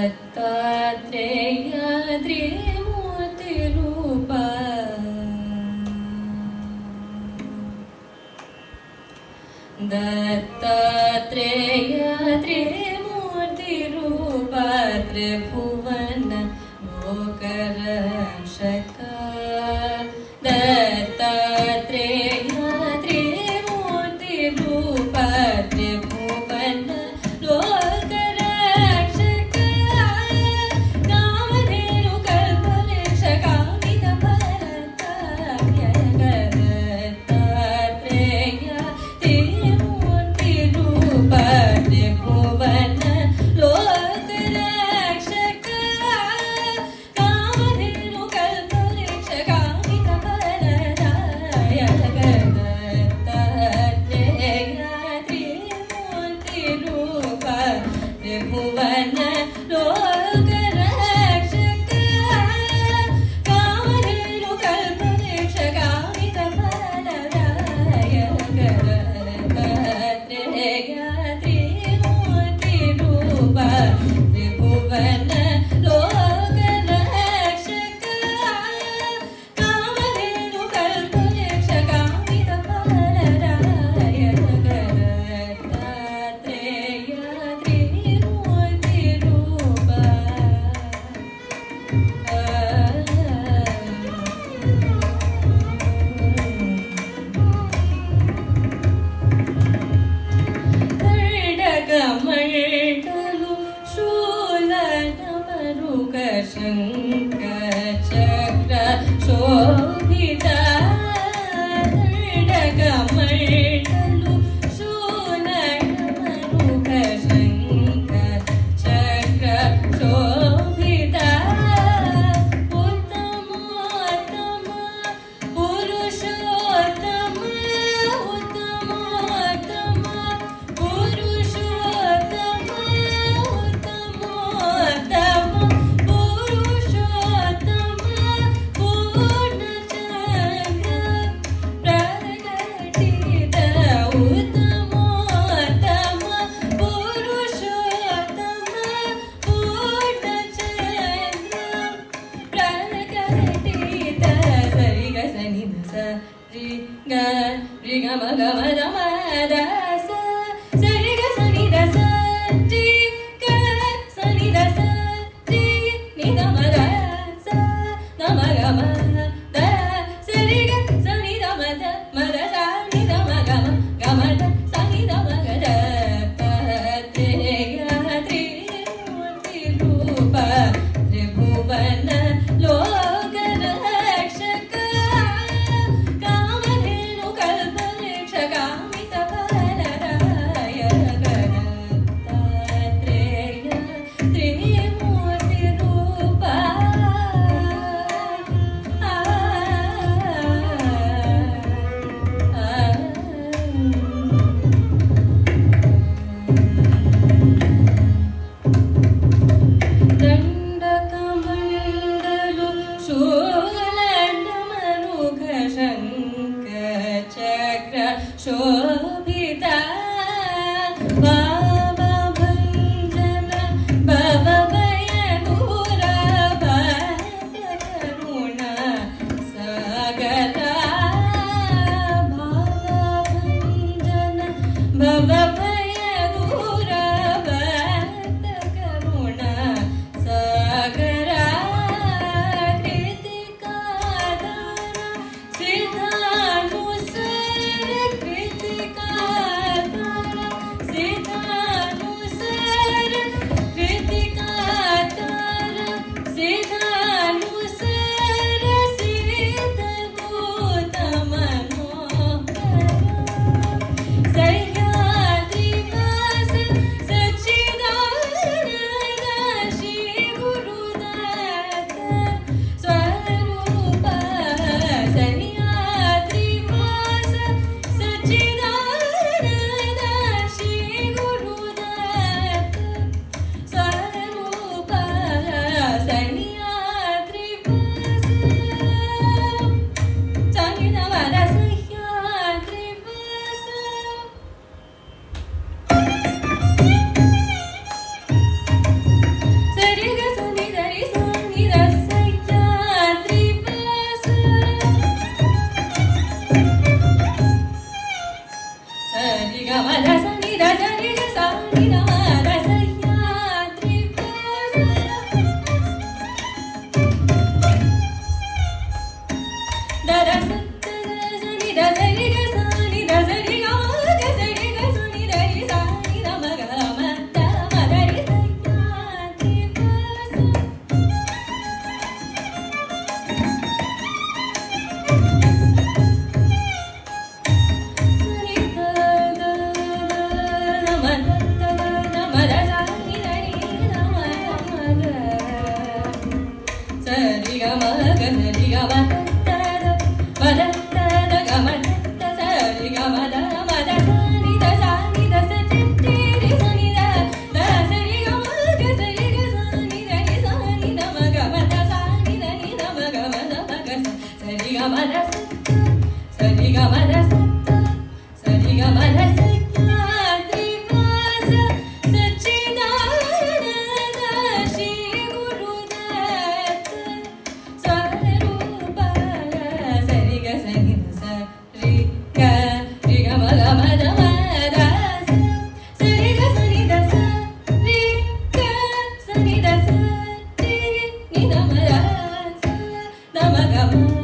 दत्तात्रेयाद्रिमूर्तिरूप दत्तात्रेयाद्रिमूर्तिरूप त्रिभुवन लोकरक्षक दत्तात्रेयाद्रिमूर्तिरूप त्रिभुवन लोकरक्षक कामधेनु कल्पवृक्षकामितफलदायक दत्तात्रेयाद्रिमूर्तिरूप त्रिभुवन लोकरक्षक कामधेनु कल्पवृक्षकामितफलदायक दत्तात्रेयाद्रिमूर्तिरूप त्रिभुवन लोकरक्षक कामधेनु कल्पवृक्षकामितफलदायक दत्तात्रेयाद्रिमूर्तिरूप त्रिभुवन लोकरक्षक कामधेनु कल्पवृक्षकामितफलदायक दत्तात्रेयाद्रिमूर्तिरूप खड्गमण्डलु शूलनमरुक शङ्ख चक्र शोभित खड्गमण्डलु शूलनमरुक शङ्ख चक्र शोभित उत्तमोत्तम पुरुषोत्तम उत्तमोत्तम पुरुषोत्तम उत्तमोत्तम पुरुषोत्तम पूर्णचन्द्र प्रकटित उत्तमोत्तम पुरुषोत्तम पूर्णचन्द्र प्रकटित सरि ग सनि ध स रि ग रि ग म ग म द म द स सरि ग सनि द स रि ग सनि द स रि नि ग म द स न म ग म द सरि ग सनि द म द म द स नि द म ग म द स नि द म ग द दत्तात्रेयाद्रिमूर्तिरूप त्रिभुवन लोकरक्षक कामधेनु कल्पवृक्षकामितफलदायक दत्तात्रेयाद्रिमूर्तिरूप ದಂಡಕಮಂಡಲ Namagama